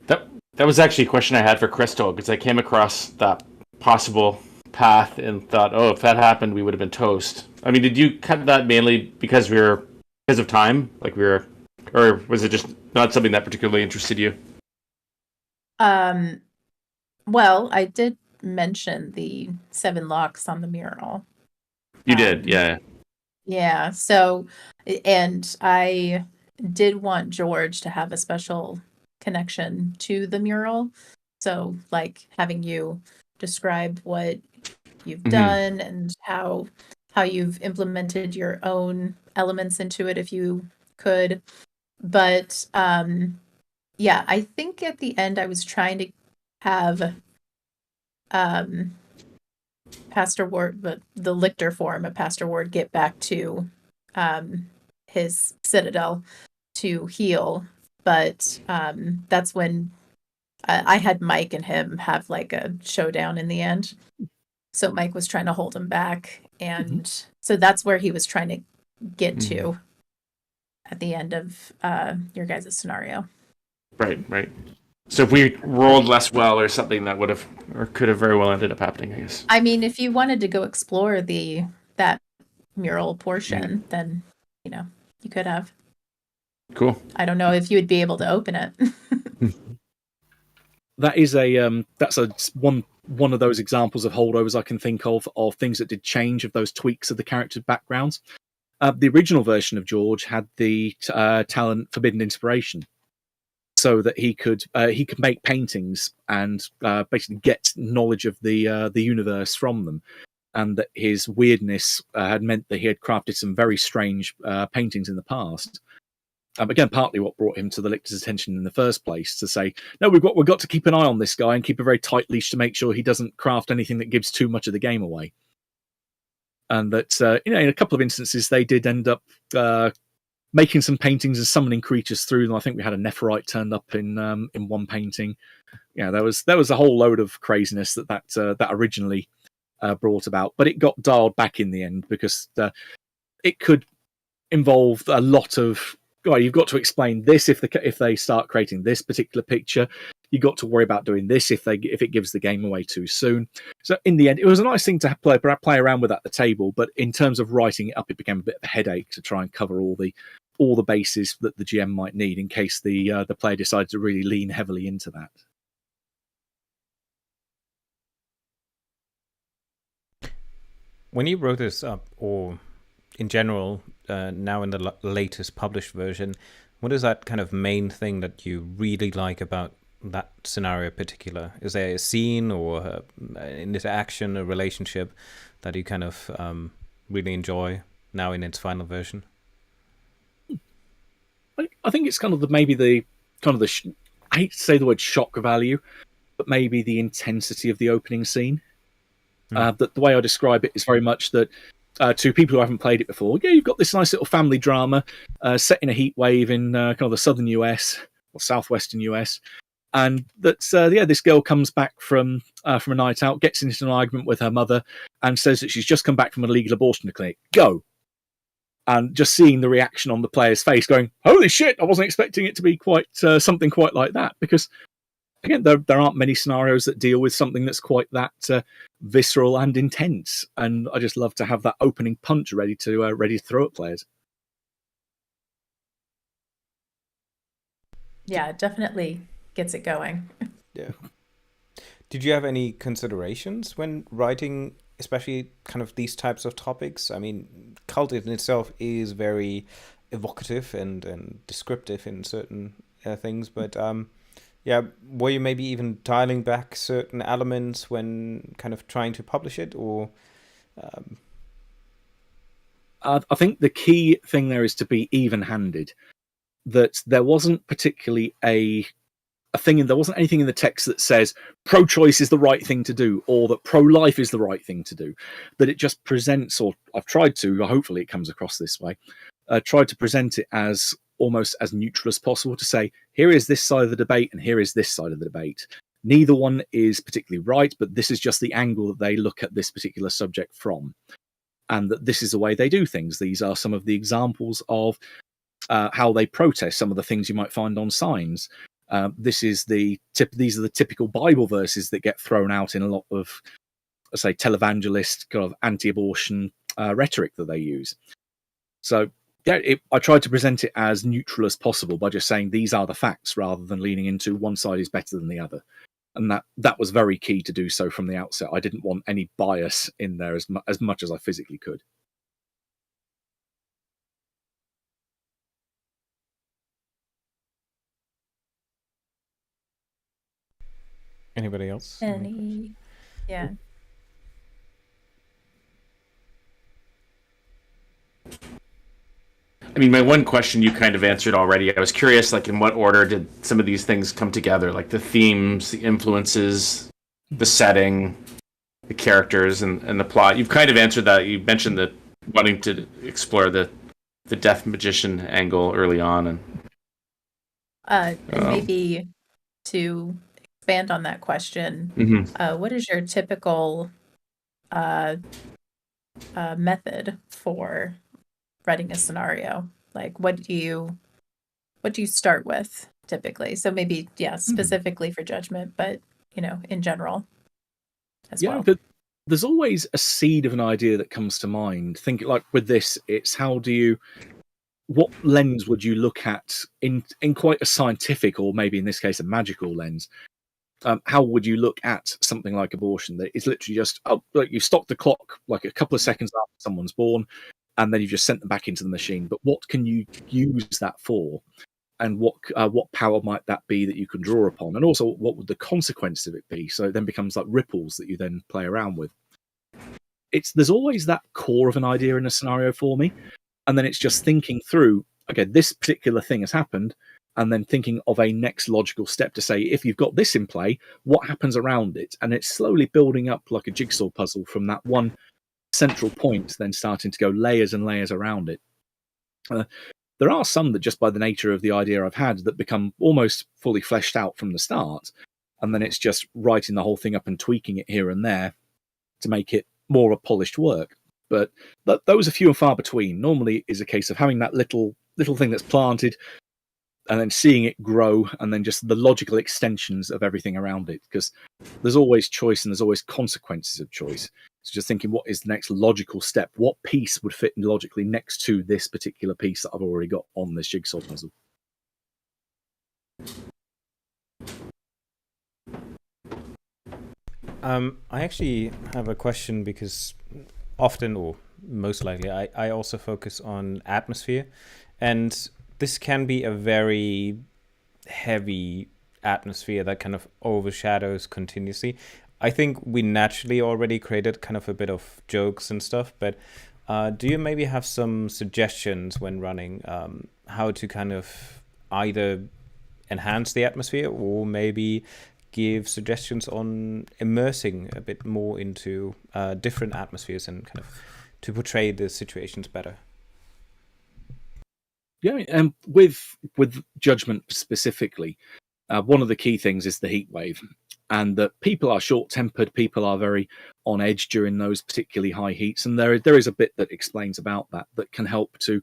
That was actually a question I had for Crystal, because I came across that possible path and thought, oh, if that happened, we would have been toast. I mean, did you cut that mainly because of time, or was it just not something that particularly interested you? Well, I did mention the 7 locks on the mural. You did, yeah. Yeah, so, and I did want George to have a special connection to the mural. So, like, having you describe what you've done and how you've implemented your own elements into it if you could. But, yeah, I think at the end I was trying to have Pastor Ward, the lictor form of Pastor Ward, get back to his citadel to heal. But that's when I had Mike and him have like a showdown in the end. So Mike was trying to hold him back. And so that's where he was trying to get to at the end of your guys' scenario. Right. So if we rolled less well or something, that would have, or could have very well ended up happening, I guess. I mean, if you wanted to go explore that mural portion, then, you could have. Cool. I don't know if you would be able to open it. That is one of those examples of holdovers I can think of things that did change, of those tweaks of the characters' backgrounds. The original version of George had the talent Forbidden Inspiration, so that he could make paintings and basically get knowledge of the universe from them, and that his weirdness had meant that he had crafted some very strange paintings in the past. Again, partly what brought him to the lictor's attention in the first place, to say, no, we've got to keep an eye on this guy and keep a very tight leash to make sure he doesn't craft anything that gives too much of the game away. And that in a couple of instances they did end up making some paintings and summoning creatures through them. I think we had a Nephirite turned up in one painting. Yeah, there was a whole load of craziness that originally brought about, but it got dialed back in the end because it could involve a lot of. Well, you've got to explain this if they start creating this particular picture. You've got to worry about doing this if it gives the game away too soon. So in the end, it was a nice thing to play around with at the table, but in terms of writing it up, it became a bit of a headache to try and cover all the bases that the GM might need in case the player decides to really lean heavily into that. When you wrote this up, or in general, now in the latest published version, what is that kind of main thing that you really like about that scenario in particular? Is there a scene or an interaction, a relationship that you kind of really enjoy now in its final version? I think it's kind of I hate to say the word shock value, but maybe the intensity of the opening scene. The way I describe it is very much that to people who haven't played it before, you've got this nice little family drama set in a heat wave in kind of the southern US or southwestern US, and that this girl comes back from a night out, gets into an argument with her mother, and says that she's just come back from an illegal abortion clinic. Go. And just seeing the reaction on the player's face, going, "Holy shit! I wasn't expecting it to be quite something quite like that." Because again, there aren't many scenarios that deal with something that's quite that visceral and intense, and I just love to have that opening punch ready to throw at players. Yeah, it definitely gets it going. Yeah. Did you have any considerations when writing, especially kind of these types of topics? I mean, Kult in itself is very evocative and descriptive in certain things, but were you maybe even dialing back certain elements when kind of trying to publish it, or? I think the key thing there is to be even-handed. That there wasn't particularly there wasn't anything in the text that says pro-choice is the right thing to do, or that pro-life is the right thing to do. That it just presents, or I've tried to, hopefully it comes across this way, tried to present it as almost as neutral as possible, to say, here is this side of the debate and here is this side of the debate. Neither one is particularly right, but this is just the angle that they look at this particular subject from. And that this is the way they do things. These are some of the examples of how they protest, some of the things you might find on signs. These are the typical Bible verses that get thrown out in a lot of, say, televangelist kind of anti-abortion rhetoric that they use. So yeah, I tried to present it as neutral as possible by just saying these are the facts, rather than leaning into one side is better than the other. And that was very key to do so from the outset. I didn't want any bias in there as much as I physically could. Anybody else? Yeah. I mean, my one question you kind of answered already. I was curious, like, in what order did some of these things come together? Like the themes, the influences, the setting, the characters, and the plot. You've kind of answered that. You mentioned that wanting to explore the deaf magician angle early on, and maybe to expand on that question, what is your typical method for writing a scenario? Like, what do you start with typically? So maybe, specifically for Judgment, but in general as well. There's always a seed of an idea that comes to mind. Think like with this, it's what lens would you look at in quite a scientific, or maybe in this case a magical lens? How would you look at something like abortion? That is literally just, like you stop the clock like a couple of seconds after someone's born, and then you've just sent them back into the machine. But what can you use that for? And what power might that be that you can draw upon? And also, what would the consequence of it be? So it then becomes like ripples that you then play around with. There's always that core of an idea in a scenario for me. And then it's just thinking through, okay, this particular thing has happened, and then thinking of a next logical step to say, if you've got this in play, what happens around it? And it's slowly building up like a jigsaw puzzle from that one central point, then starting to go layers and layers around it. There are some that, just by the nature of the idea I've had, that become almost fully fleshed out from the start. And then it's just writing the whole thing up and tweaking it here and there to make it more of a polished work. But those are few and far between. Normally is a case of having that little thing that's planted, and then seeing it grow, and then just the logical extensions of everything around it. Because there's always choice and there's always consequences of choice. So just thinking, what is the next logical step? What piece would fit logically next to this particular piece that I've already got on this jigsaw puzzle? I actually have a question, because often, or most likely, I also focus on atmosphere, and this can be a very heavy atmosphere that kind of overshadows continuously. I think we naturally already created kind of a bit of jokes and stuff, but do you maybe have some suggestions when running how to kind of either enhance the atmosphere, or maybe give suggestions on immersing a bit more into different atmospheres and kind of to portray the situations better? Yeah, and with Judgment specifically, one of the key things is the heat wave, and that people are short-tempered, people are very on edge during those particularly high heats, and there is a bit that explains about that can help to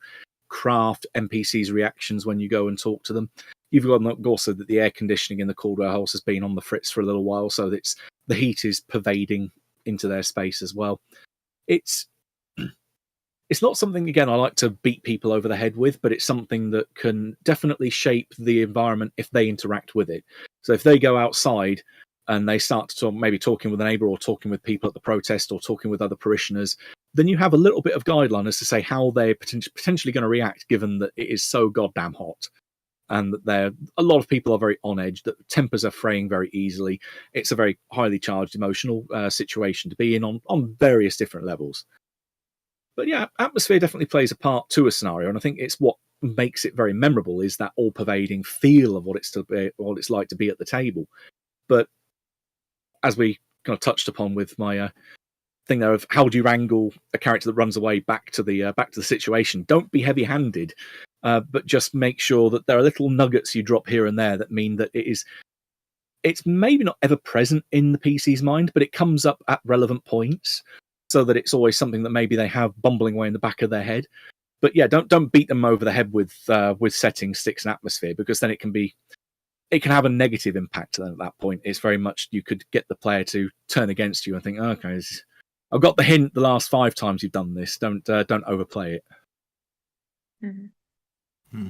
craft NPCs' reactions when you go and talk to them. You've got also that the air conditioning in the cold warehouse has been on the fritz for a little while, so that the heat is pervading into their space as well. It's not something, again, I like to beat people over the head with, but it's something that can definitely shape the environment if they interact with it. So if they go outside and they start to talk, maybe talking with a neighbour or talking with people at the protest or talking with other parishioners, then you have a little bit of guideline as to say how they're potentially going to react, given that it is so goddamn hot. And that a lot of people are very on edge, that tempers are fraying very easily. It's a very highly charged emotional situation to be in on various different levels. But yeah, atmosphere definitely plays a part to a scenario, and I think it's what makes it very memorable, is that all-pervading feel of what it's like to be at the table. But as we kind of touched upon with my thing there of how do you wrangle a character that runs away back to the situation. Don't be heavy-handed, but just make sure that there are little nuggets you drop here and there that mean that it's maybe not ever present in the PC's mind, but it comes up at relevant points, so that it's always something that maybe they have bumbling away in the back of their head. But yeah, don't beat them over the head with settings, sticks, and atmosphere, because then it can have a negative impact at that point. It's very much, you could get the player to turn against you and think, okay, I've got the hint the last 5 times you've done this. Don't overplay it. Mm-hmm.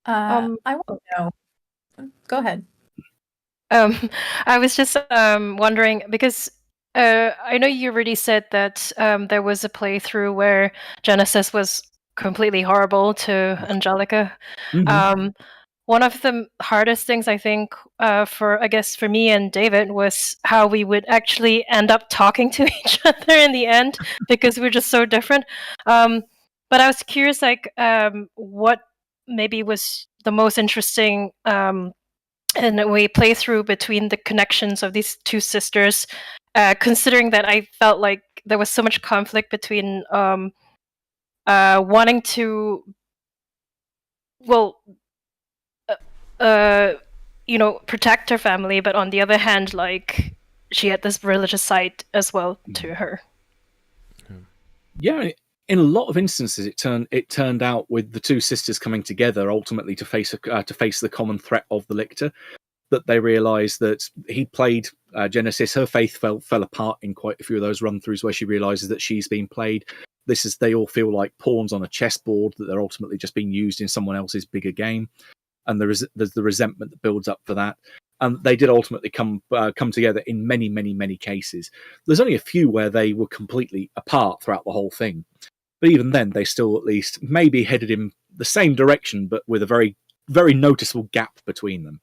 I want to know. Go ahead. I was just wondering, because I know you already said that there was a playthrough where Genesis was completely horrible to Angelica. Mm-hmm. One of the hardest things, I think, for me and David, was how we would actually end up talking to each other in the end, because we're just so different. But I was curious, like, what maybe was the most interesting in a way playthrough between the connections of these two sisters, considering that I felt like there was so much conflict between wanting to, protect her family, but on the other hand, like, she had this religious side as well to her. Yeah, in a lot of instances, it turned out with the two sisters coming together ultimately to face the common threat of the lictor, that they realised that he played Genesis. Her faith fell apart in quite a few of those run-throughs where she realises that she's been played. They all feel like pawns on a chessboard, that they're ultimately just being used in someone else's bigger game, and there's the resentment that builds up for that. And they did ultimately come together in many, many, many cases. There's only a few where they were completely apart throughout the whole thing. But even then, they still at least maybe headed in the same direction, but with a very, very noticeable gap between them.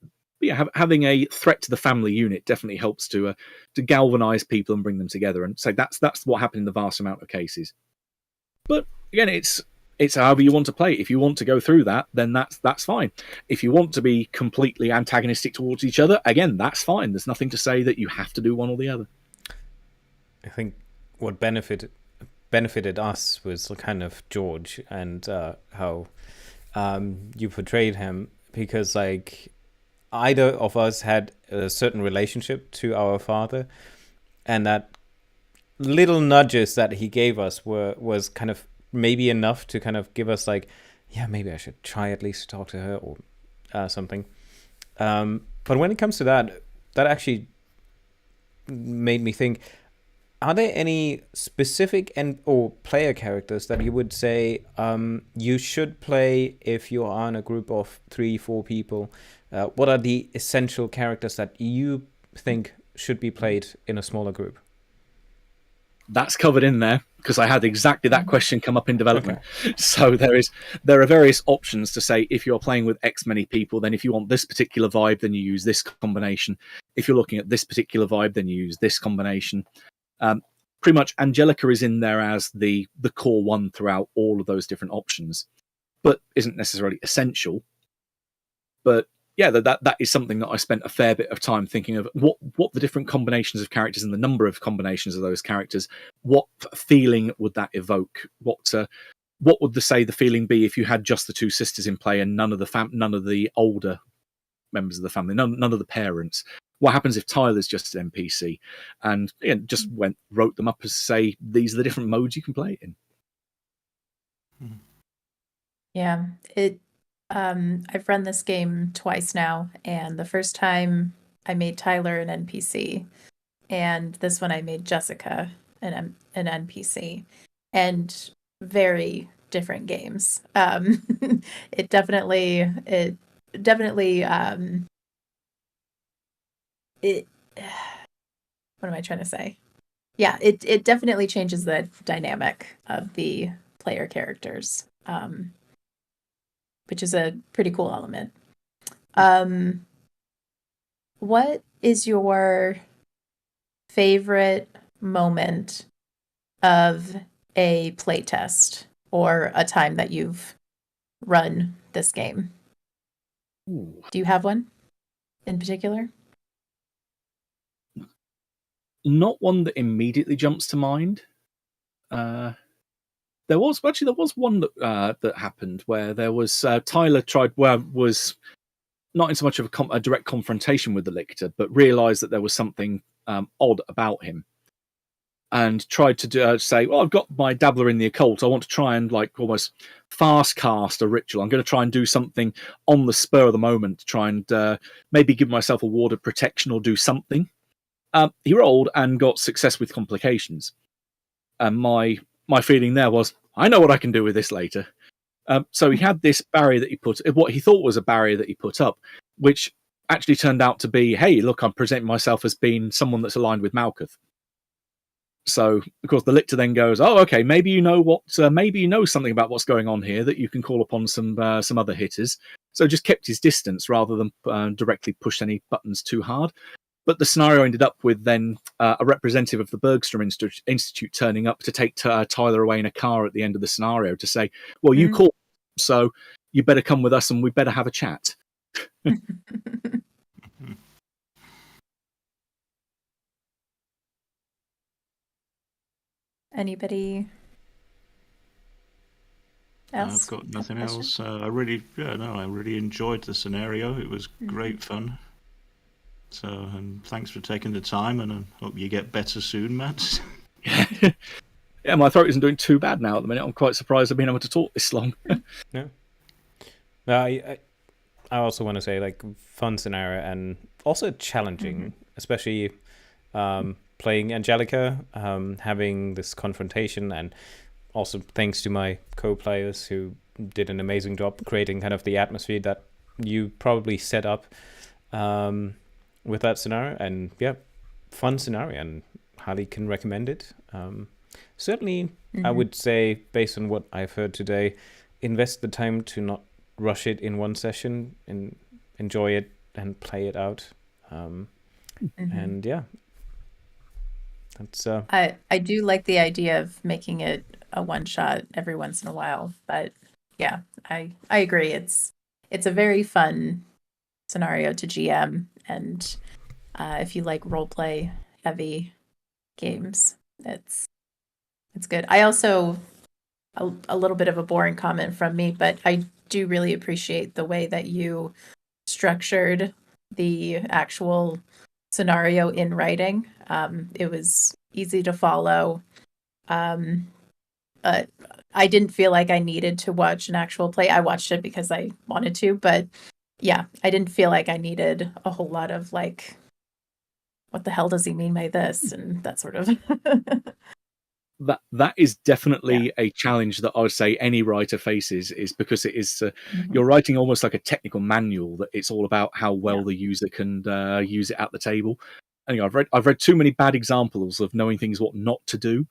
But yeah, having a threat to the family unit definitely helps to galvanise people and bring them together. And so that's what happened in the vast amount of cases. But again, it's however you want to play. If you want to go through that, then that's fine. If you want to be completely antagonistic towards each other, again, that's fine. There's nothing to say that you have to do one or the other. I think what benefited us was kind of George and how you portrayed him, because like either of us had a certain relationship to our father, and that little nudges that he gave us was kind of maybe enough to kind of give us like, yeah, maybe I should try at least to talk to her or something. But when it comes to that actually made me think, are there any specific or player characters that you would say you should play if you are in a group of 3-4 people? What are the essential characters that you think should be played in a smaller group? That's covered in there, because I had exactly that question come up in development. Okay. So there are various options to say, if you're playing with X many people, then if you want this particular vibe, then you use this combination. If you're looking at this particular vibe, then you use this combination. Pretty much Angelica is in there as the core one throughout all of those different options, but isn't necessarily essential. But yeah, that is something that I spent a fair bit of time thinking of, what the different combinations of characters and the number of combinations of those characters, what feeling would that evoke? What would the feeling be if you had just the two sisters in play and none of the older members of the family, none of the parents? What happens if Tyler's just an NPC? And just wrote them up as say, these are the different modes you can play it in. Yeah, I've run this game twice now, and the first time I made Tyler an NPC, and this one I made Jessica an NPC, and very different games. It definitely what am I trying to say? Yeah, it definitely changes the dynamic of the player characters, which is a pretty cool element. What is your favorite moment of a playtest or a time that you've run this game? Ooh. Do you have one in particular? Not one that immediately jumps to mind. There was one that happened where there was Tyler was not in so much of a direct confrontation with the lictor, but realised that there was something odd about him, and tried to say, "Well, I've got my dabbler in the occult. I want to try and like almost fast cast a ritual. I'm going to try and do something on the spur of the moment to try and maybe give myself a ward of protection or do something." He rolled and got success with complications. And my feeling there was, I know what I can do with this later. So he had this barrier that he what he thought was a barrier that he put up, which actually turned out to be, hey, look, I'm presenting myself as being someone that's aligned with Malkuth. So, of course, the lictor then goes, oh, okay, maybe you know something about what's going on here that you can call upon some other hitters. So just kept his distance rather than directly push any buttons too hard. But the scenario ended up with then a representative of the Bergstrom Institute turning up to take Tyler away in a car at the end of the scenario to say, well, you called, so you better come with us and we better have a chat. Anybody else? I've got nothing else. I really enjoyed the scenario. It was great fun. So, and thanks for taking the time, and I hope you get better soon, Matt. Yeah, my throat isn't doing too bad now at the minute. I'm quite surprised I've been able to talk this long. Yeah. I also want to say, like, fun scenario and also challenging, especially playing Angelica, having this confrontation, and also thanks to my co-players who did an amazing job creating kind of the atmosphere that you probably set up with that scenario. And yeah, fun scenario, and highly can recommend it. Certainly, I would say, based on what I've heard today, invest the time to not rush it in one session and enjoy it and play it out. And yeah, that's. I do like the idea of making it a one shot every once in a while, but yeah, I agree. It's a very fun scenario to GM, and if you like role play heavy games, it's good. I also a little bit of a boring comment from me, but I do really appreciate the way that you structured the actual scenario in writing. It was easy to follow. I didn't feel like I needed to watch an actual play. I watched it because I wanted to, but yeah, I didn't feel like I needed a whole lot of like, what the hell does he mean by this? And that sort of. That is definitely a challenge that I would say any writer faces, is because it is you're writing almost like a technical manual, that it's all about how well the user can use it at the table. And I've read too many bad examples of knowing things what not to do,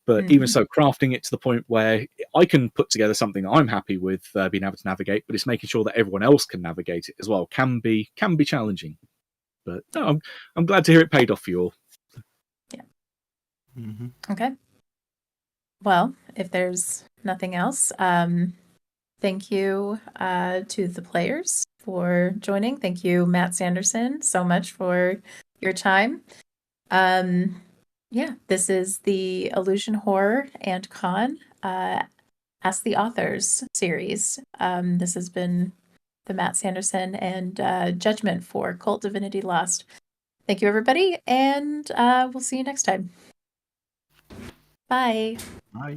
but even so, crafting it to the point where I can put together something I'm happy with being able to navigate, but it's making sure that everyone else can navigate it as well can be challenging. But no, I'm glad to hear it paid off for you all. Yeah. Okay. Well, if there's nothing else, thank you to the players for joining. Thank you, Matt Sanderson, so much for your time. Yeah, this is the Illusion Horror and Con Ask the Authors series. This has been the Matt Sanderson and Judgment for Kult Divinity Lost. Thank you, everybody, and we'll see you next time. Bye. Bye.